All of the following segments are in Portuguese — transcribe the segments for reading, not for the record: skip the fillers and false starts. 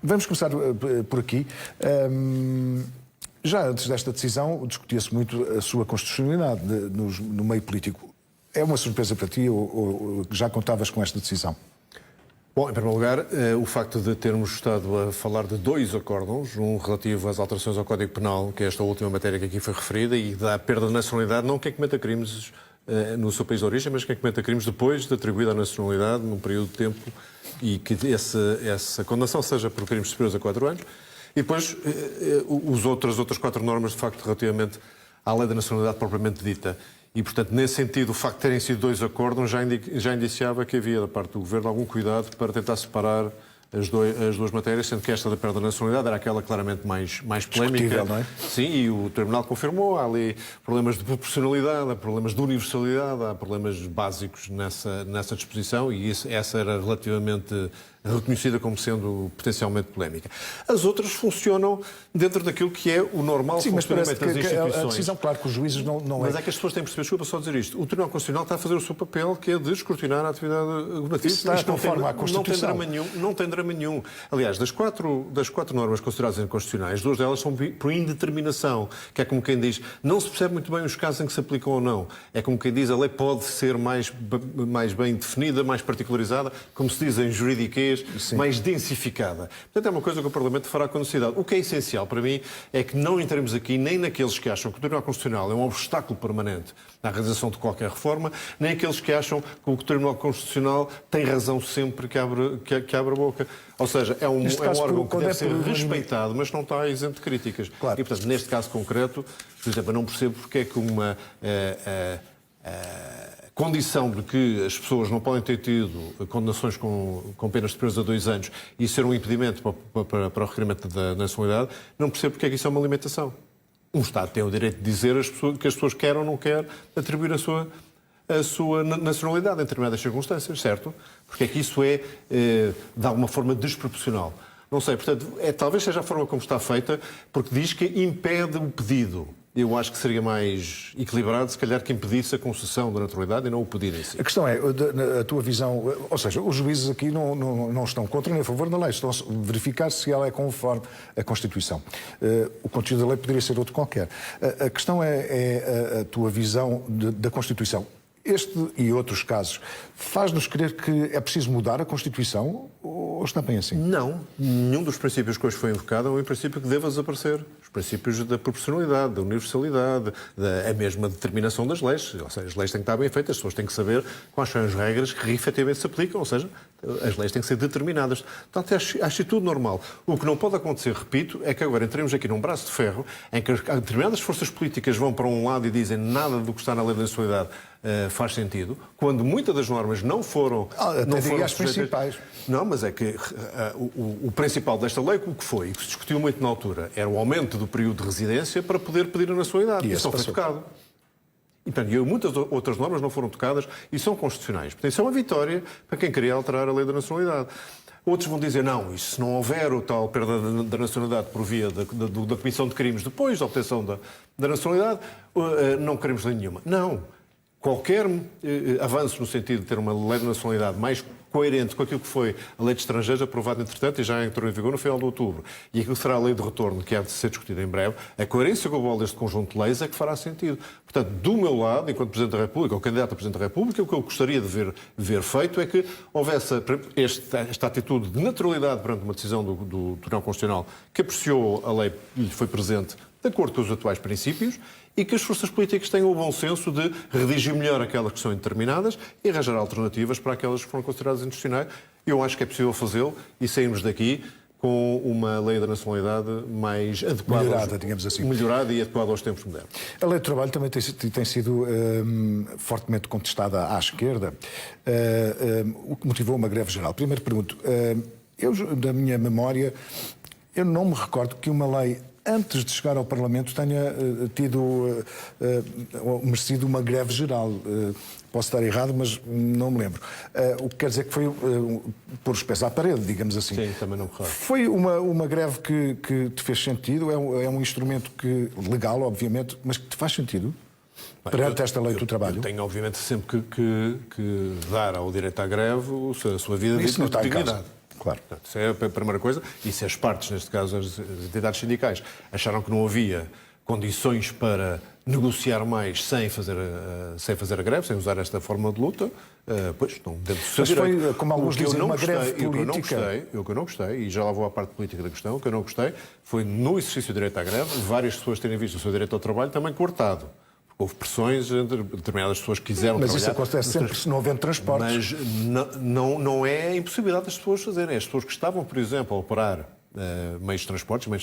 Vamos começar por aqui. Já antes desta decisão, discutia-se muito a sua constitucionalidade no meio político. É uma surpresa para ti ou já contavas com esta decisão? Bom, em primeiro lugar, o facto de termos estado a falar de dois acórdãos, um relativo às alterações ao Código Penal, que é esta última matéria que aqui foi referida, e da perda de nacionalidade, não quem cometa crimes no seu país de origem, mas quem cometa crimes depois de atribuída a nacionalidade, num período de tempo, e que essa condenação seja por crimes superiores a 4 anos. E depois, outras 4 normas, de facto, relativamente à lei da nacionalidade propriamente dita. E, portanto, nesse sentido, o facto de terem sido 2 acórdãos já indiciava que havia, da parte do Governo, algum cuidado para tentar separar as duas matérias, sendo que esta da perda da nacionalidade era aquela claramente mais polémica. Não é? Sim, e o Tribunal confirmou, há ali problemas de proporcionalidade, há problemas de universalidade, há problemas básicos nessa disposição, e essa era relativamente reconhecida como sendo potencialmente polémica. As outras funcionam dentro daquilo que é o normal funcionamento das instituições. A decisão, claro que os juízes não Mas é que as pessoas têm que perceber, desculpa só dizer isto, o Tribunal Constitucional está a fazer o seu papel, que é de escrutinar a atividade governativa. Isso está conforme à Constituição. Não tem drama nenhum. Aliás, das quatro normas consideradas inconstitucionais, 2 delas são por indeterminação, que é como quem diz, não se percebe muito bem os casos em que se aplicam ou não. É como quem diz, a lei pode ser mais bem definida, mais particularizada, como se diz em juridiquês, mais densificada. Portanto, é uma coisa que o Parlamento fará com necessidade. O que é essencial para mim é que não entremos aqui nem naqueles que acham que o Tribunal Constitucional é um obstáculo permanente na realização de qualquer reforma, nem aqueles que acham que o Tribunal Constitucional tem razão sempre que abre a boca. Ou seja, é um órgão que deve ser respeitado, mas não está isento de críticas. Claro. E, portanto, neste caso concreto, por exemplo, eu não percebo porque é que uma condição de que as pessoas não podem ter tido condenações com penas superiores a 2 anos e ser um impedimento para o requerimento da nacionalidade, não percebo porque é que isso é uma limitação. Um Estado tem o direito de dizer que as pessoas querem ou não querem atribuir a sua nacionalidade em determinadas circunstâncias, certo? Porque é que isso é, de alguma forma, desproporcional. Não sei, portanto, talvez seja a forma como está feita, porque diz que impede o pedido. Eu acho que seria mais equilibrado, se calhar, que impedisse a concessão da naturalidade e não o pedir em si. A questão é, a tua visão, ou seja, os juízes aqui não estão contra nem a favor da lei, estão a verificar se ela é conforme a Constituição. O conteúdo da lei poderia ser outro qualquer. A questão é a tua visão da Constituição. Este e outros casos faz-nos crer que é preciso mudar a Constituição ou está bem assim? Não. Nenhum dos princípios que hoje foi invocado é um princípio que deva desaparecer. Os princípios da proporcionalidade, da universalidade, a mesma determinação das leis. Ou seja, as leis têm que estar bem feitas, as pessoas têm que saber quais são as regras que efetivamente se aplicam. Ou seja, as leis têm que ser determinadas. Portanto, acho tudo normal. O que não pode acontecer, repito, é que agora entremos aqui num braço de ferro em que determinadas forças políticas vão para um lado e dizem nada do que está na lei da nacionalidade faz sentido, quando muitas das normas não foram... Até diria as principais. Não, mas é que o principal desta lei, o que foi, e que se discutiu muito na altura, era o aumento do período de residência para poder pedir a nacionalidade. E isso não foi tocado. E, portanto, muitas outras normas não foram tocadas e são constitucionais. Portanto, isso é uma vitória para quem queria alterar a lei da nacionalidade. Outros vão dizer, não, e se não houver o tal perda da nacionalidade por via da comissão de crimes depois da obtenção da nacionalidade, não queremos lei nenhuma. Não. Qualquer avanço no sentido de ter uma lei de nacionalidade mais coerente com aquilo que foi a lei de estrangeiros aprovada, entretanto, e já entrou em vigor no final de outubro, e aquilo que será a lei de retorno, que há de ser discutida em breve, a coerência global deste conjunto de leis é que fará sentido. Portanto, do meu lado, enquanto Presidente da República, ou candidato a Presidente da República, o que eu gostaria de ver feito é que houvesse esta atitude de naturalidade perante uma decisão do Tribunal Constitucional que apreciou a lei e lhe foi presente de acordo com os atuais princípios, e que as forças políticas tenham o bom senso de redigir melhor aquelas que são indeterminadas e arranjar alternativas para aquelas que foram consideradas inconstitucionais. Eu acho que é possível fazê-lo e sairmos daqui com uma lei da nacionalidade mais adequada, melhorada, digamos assim. Melhorada e adequada aos tempos modernos. A lei do trabalho também tem sido fortemente contestada à esquerda, o que motivou uma greve geral. Primeiro pergunto, eu, da minha memória, eu não me recordo que uma lei antes de chegar ao Parlamento tenha merecido uma greve geral. Posso estar errado, mas não me lembro. O que quer dizer que foi pôr os pés à parede, digamos assim. Sim, também não me recordo. Foi uma greve que te fez sentido? É um instrumento legal, obviamente, mas que te faz sentido? Perante esta lei do trabalho? Eu tenho, obviamente, sempre que dar ao direito à greve a sua vida de dignidade. Claro. Portanto, isso é a primeira coisa. E se as partes, neste caso as entidades sindicais, acharam que não havia condições para negociar mais sem fazer a greve, sem usar esta forma de luta, pois estão dentro do seu direito. Foi, como alguns dizem, uma greve política. O que eu não gostei, e já lá vou à parte política da questão, o que eu não gostei foi, no exercício do direito à greve, várias pessoas terem visto o seu direito ao trabalho também cortado. Houve pressões entre determinadas pessoas que quiseram trabalhar. Mas isso acontece sempre se não houver transportes. Mas não é a impossibilidade das pessoas fazerem. As pessoas que estavam, por exemplo, a operar meios de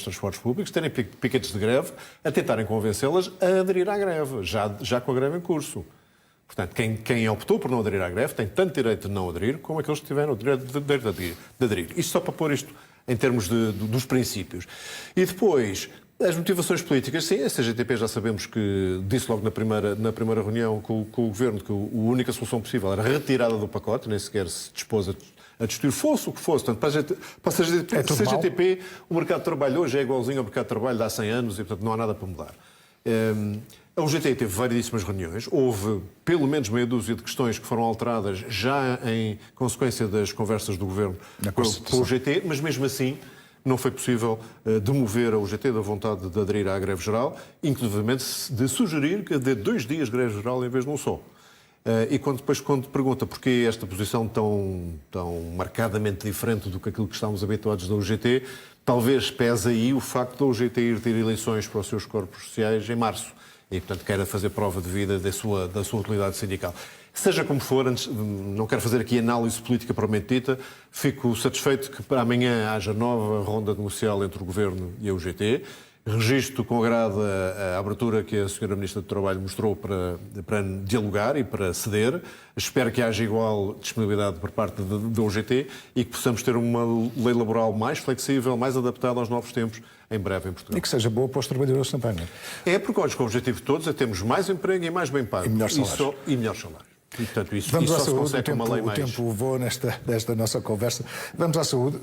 transportes públicos, terem piquetes de greve, a tentarem convencê-las a aderir à greve, já com a greve em curso. Portanto, quem optou por não aderir à greve tem tanto direito de não aderir como aqueles que tiveram o direito de aderir. Isto só para pôr isto em termos dos princípios. E depois, as motivações políticas, sim, a CGTP já sabemos que disse logo na primeira reunião com o Governo que a única solução possível era a retirada do pacote, nem sequer se dispôs a discutir, fosse o que fosse. Portanto, para a CGTP, o mercado de trabalho hoje é igualzinho ao mercado de trabalho de há 100 anos e, portanto, não há nada para mudar. A UGT teve variedíssimas reuniões, houve pelo menos meia dúzia de questões que foram alteradas já em consequência das conversas do Governo com o UGT, mas mesmo assim não foi possível demover a UGT da vontade de aderir à greve geral, inclusivamente de sugerir que dê 2 dias de greve geral em vez de um só. E quando pergunta porquê esta posição tão marcadamente diferente do que aquilo que estávamos habituados da UGT, talvez pese aí o facto da UGT ir ter eleições para os seus corpos sociais em março. E, portanto, queira fazer prova de vida da sua utilidade sindical. Seja como for, não quero fazer aqui análise política propriamente dita, fico satisfeito que para amanhã haja nova ronda negocial entre o Governo e a UGT. Registro com agrado a abertura que a Sra. Ministra do Trabalho mostrou para dialogar e para ceder. Espero que haja igual disponibilidade por parte da UGT e que possamos ter uma lei laboral mais flexível, mais adaptada aos novos tempos, em breve em Portugal. E que seja boa para os trabalhadores também, não é? É porque o objetivo de todos é termos mais emprego e mais bem pago. E melhores salários. E melhores salários. E, portanto, isso Vamos à só se saúde, consegue com uma lei mais... O tempo voa nesta nossa conversa. Vamos à saúde.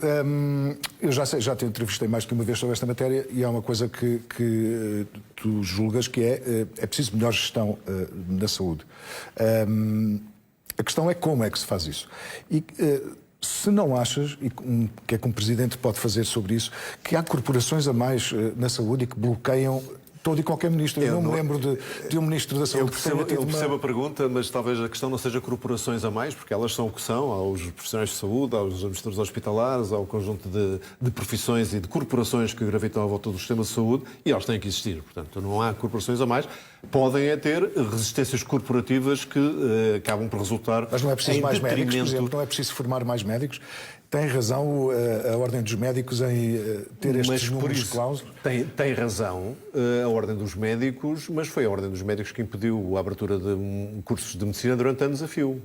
Eu já te entrevistei mais que uma vez sobre esta matéria e há uma coisa que tu julgas que é preciso melhor gestão na saúde. A questão é como é que se faz isso. E se não achas, e o que é que um presidente pode fazer sobre isso, que há corporações a mais na saúde e que bloqueiam todo e qualquer ministro. Eu não me lembro de um ministro da Saúde. Eu percebo a pergunta, mas talvez a questão não seja corporações a mais, porque elas são o que são, aos profissionais de saúde, aos administradores hospitalares, ao conjunto de profissões e de corporações que gravitam à volta do sistema de saúde, e elas têm que existir. Portanto, não há corporações a mais. Podem ter resistências corporativas que acabam por resultar. Mas não é preciso mais detrimento... médicos, por exemplo, não é preciso formar mais médicos. Tem razão a Ordem dos Médicos em ter estes números clausos? Tem razão a Ordem dos Médicos, mas foi a Ordem dos Médicos que impediu a abertura de cursos de medicina durante anos a fio.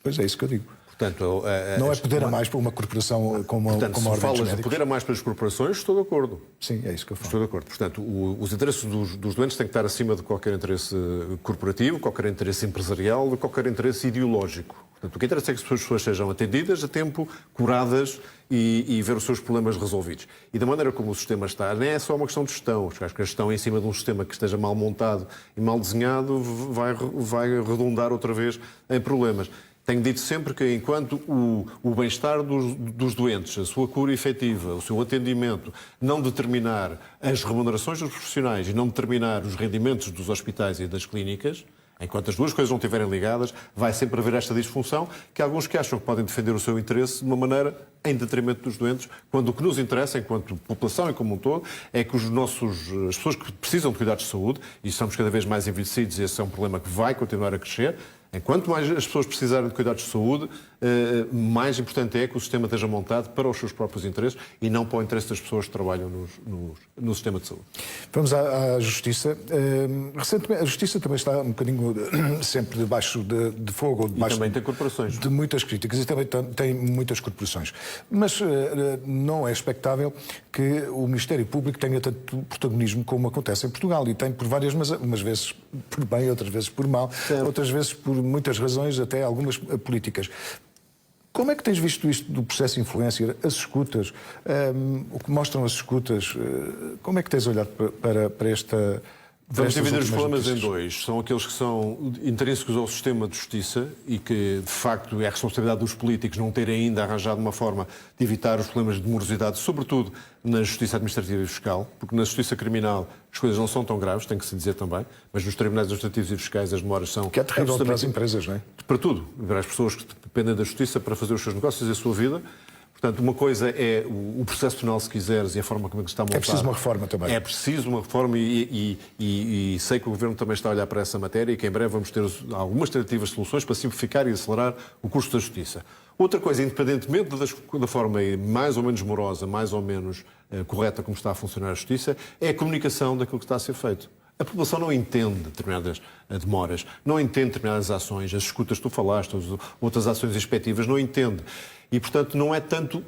Pois é isso que eu digo. Portanto, não é poder a mais para uma corporação como a Ordem dos Médicos? Se falas de poder a mais para as corporações, estou de acordo. Sim, é isso que eu falo. Estou de acordo. Portanto, os interesses dos doentes têm que estar acima de qualquer interesse corporativo, qualquer interesse empresarial, de qualquer interesse ideológico. Portanto, o que interessa é que as pessoas sejam atendidas a tempo, curadas e ver os seus problemas resolvidos. E da maneira como o sistema está, nem é só uma questão de gestão. Acho que a gestão em cima de um sistema que esteja mal montado e mal desenhado vai redundar outra vez em problemas. Tenho dito sempre que enquanto o bem-estar dos doentes, a sua cura efetiva, o seu atendimento, não determinar as remunerações dos profissionais e não determinar os rendimentos dos hospitais e das clínicas, enquanto as duas coisas não estiverem ligadas, vai sempre haver esta disfunção que há alguns que acham que podem defender o seu interesse de uma maneira em detrimento dos doentes, quando o que nos interessa, enquanto população e como um todo, é que as pessoas que precisam de cuidados de saúde, e estamos cada vez mais envelhecidos e esse é um problema que vai continuar a crescer, enquanto mais as pessoas precisarem de cuidados de saúde, mais importante é que o sistema esteja montado para os seus próprios interesses e não para o interesse das pessoas que trabalham no sistema de saúde. Vamos à Justiça. Recentemente, a Justiça também está um bocadinho sempre debaixo de fogo. E também tem corporações. De muitas críticas e também tem muitas corporações. Mas não é expectável que o Ministério Público tenha tanto protagonismo como acontece em Portugal. E tem por várias, umas vezes por bem, outras vezes por mal, certo. Outras vezes por muitas razões, até algumas políticas. Como é que tens visto isto do processo de influência, as escutas, o que mostram as escutas? Como é que tens olhado para Vamos dividir os problemas em notícias. dois. São aqueles que são intrínsecos ao sistema de justiça e que, de facto, é a responsabilidade dos políticos não terem ainda arranjado uma forma de evitar os problemas de morosidade, sobretudo na justiça administrativa e fiscal, porque na justiça criminal as coisas não são tão graves, tem que se dizer também, mas nos tribunais administrativos e fiscais as demoras são... Que é terrível para as empresas, não é? Para tudo. Para as pessoas que dependem da justiça para fazer os seus negócios e a sua vida. Portanto, uma coisa é o processo penal, se quiseres, e a forma como é que está montado. É preciso uma reforma também. É preciso uma reforma e sei que o Governo também está a olhar para essa matéria e que em breve vamos ter algumas tentativas de soluções para simplificar e acelerar o curso da justiça. Outra coisa, independentemente da forma mais ou menos morosa, mais ou menos correta como está a funcionar a justiça, é a comunicação daquilo que está a ser feito. A população não entende determinadas demoras, não entende determinadas ações, as escutas que tu falaste, outras ações inspectivas, não entende. E, portanto, não é tanto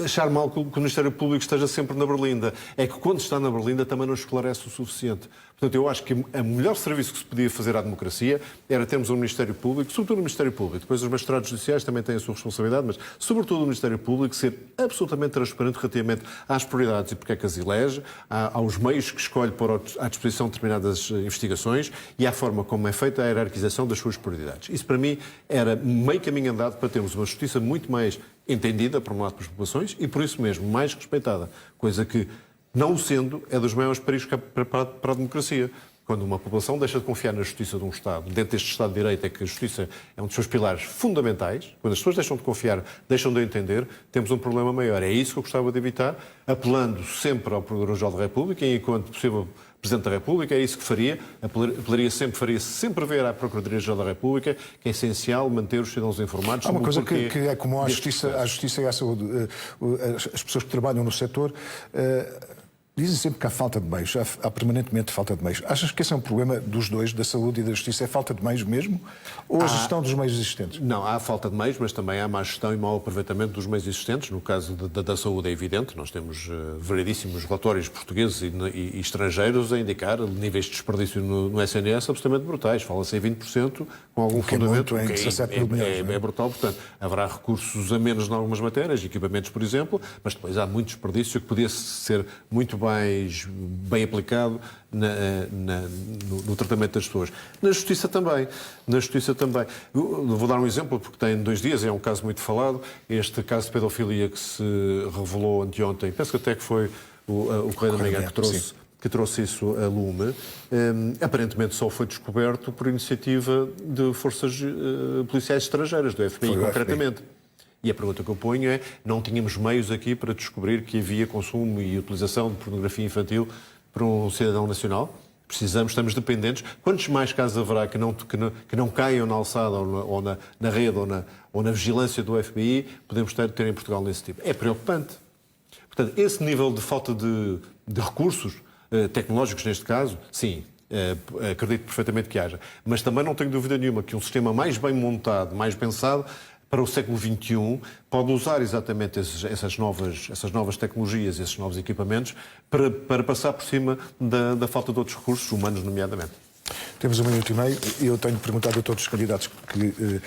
achar mal que o Ministério Público esteja sempre na berlinda. É que quando está na berlinda também não esclarece o suficiente. Portanto, eu acho que o melhor serviço que se podia fazer à democracia era termos um Ministério Público, sobretudo o Ministério Público. Depois os magistrados judiciais também têm a sua responsabilidade, mas sobretudo o Ministério Público ser absolutamente transparente relativamente às prioridades e porque é que as elege, aos meios que escolhe pôr à disposição de determinadas investigações e à forma como é feita a hierarquização das suas prioridades. Isso, para mim, era meio caminho andado para termos uma justiça muito mais entendida, por um lado, pelas populações e, por isso mesmo, mais respeitada. Coisa que, não o sendo, é dos maiores perigos para a democracia. Quando uma população deixa de confiar na justiça de um Estado, dentro deste Estado de Direito é que a justiça é um dos seus pilares fundamentais, quando as pessoas deixam de confiar, deixam de entender, temos um problema maior. É isso que eu gostava de evitar, apelando sempre ao Procurador-Geral da República e, enquanto possível, Presidente da República, é isso que faria. Faria sempre ver à Procuradoria-Geral da República que é essencial manter os cidadãos informados. Há uma coisa que é comum à justiça e à saúde. As pessoas que trabalham no setor dizem sempre que há falta de meios, há permanentemente falta de meios. Achas que esse é um problema dos dois, da saúde e da justiça? É falta de meios mesmo? Ou a gestão dos meios existentes? Não, há falta de meios, mas também há má gestão e mau aproveitamento dos meios existentes. No caso da saúde é evidente, nós temos variedíssimos relatórios portugueses e estrangeiros a indicar níveis de desperdício no SNS absolutamente brutais. Fala-se em 20% com algum fundamento. Em 17 mil milhões, é brutal, portanto, haverá recursos a menos em algumas matérias, equipamentos, por exemplo, mas depois há muito desperdício que podia ser muito mais bem aplicado no tratamento das pessoas. Na justiça também. Eu vou dar um exemplo, porque tem 2 dias, é um caso muito falado, este caso de pedofilia que se revelou anteontem, penso que até que foi o Correio da Manhã que trouxe isso a lume, aparentemente só foi descoberto por iniciativa de forças policiais estrangeiras, do FBI concretamente. E a pergunta que eu ponho é, não tínhamos meios aqui para descobrir que havia consumo e utilização de pornografia infantil por um cidadão nacional? Estamos dependentes. Quantos mais casos haverá que não caiam na alçada ou na rede ou na vigilância do FBI podemos ter em Portugal nesse tipo? É preocupante. Portanto, esse nível de falta de recursos tecnológicos, neste caso, sim, acredito perfeitamente que haja. Mas também não tenho dúvida nenhuma que um sistema mais bem montado, mais pensado, para o século XXI, pode usar exatamente essas novas tecnologias, esses novos equipamentos, para passar por cima da falta de outros recursos, humanos nomeadamente. Temos 1 minuto e meio e eu tenho perguntado a todos os candidatos que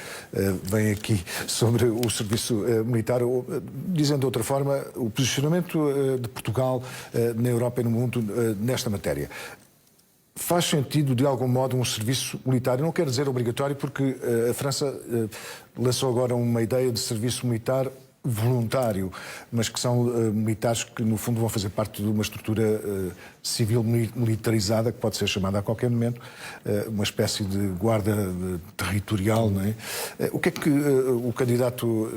vêm aqui sobre o serviço militar, dizendo de outra forma, o posicionamento de Portugal na Europa e no mundo nesta matéria. Faz sentido, de algum modo, um serviço militar? Eu não quero dizer obrigatório, porque a França lançou agora uma ideia de serviço militar voluntário, mas que são militares que, no fundo, vão fazer parte de uma estrutura civil militarizada, que pode ser chamada a qualquer momento, uma espécie de guarda territorial, não é? O que é que o candidato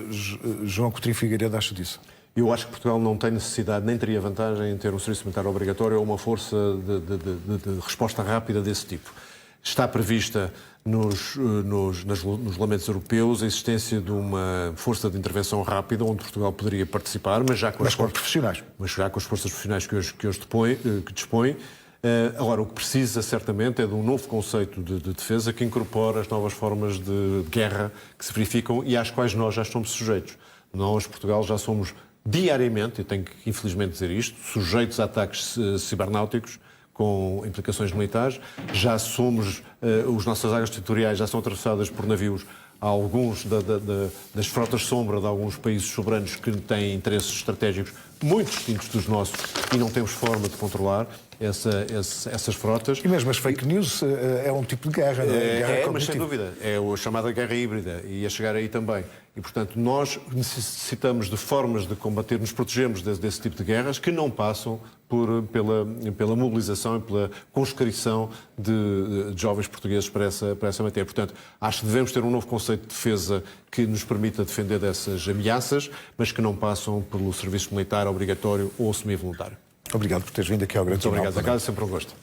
João Coutinho Figueiredo acha disso? Eu acho que Portugal não tem necessidade, nem teria vantagem em ter um serviço militar obrigatório ou uma força de resposta rápida desse tipo. Está prevista nos regulamentos europeus a existência de uma força de intervenção rápida onde Portugal poderia participar, mas já com as profissionais. Mas já com as forças profissionais que hoje dispõem. Agora, o que precisa, certamente, é de um novo conceito de defesa que incorpora as novas formas de guerra que se verificam e às quais nós já estamos sujeitos. Nós, Portugal, já somos diariamente, eu tenho que infelizmente dizer isto, sujeitos a ataques cibernáuticos com implicações militares. Já somos, as nossas águas territoriais já são atravessadas por navios há alguns das frotas sombra de alguns países soberanos que têm interesses estratégicos muito distintos dos nossos e não temos forma de controlar essas frotas. E mesmo as fake news é um tipo de guerra, não é? Guerra Mas sem cognitiva. dúvida, é a chamada guerra híbrida e a chegar aí também. E, portanto, nós necessitamos de formas de combater, nos protegermos desse tipo de guerras que não passam pela mobilização e pela conscrição de jovens portugueses para essa matéria. Portanto, acho que devemos ter um novo conceito de defesa que nos permita defender dessas ameaças, mas que não passam pelo serviço militar obrigatório ou semi-voluntário. Obrigado por teres vindo aqui ao Grande Muito obrigado. Jornal. A casa é sempre um gosto.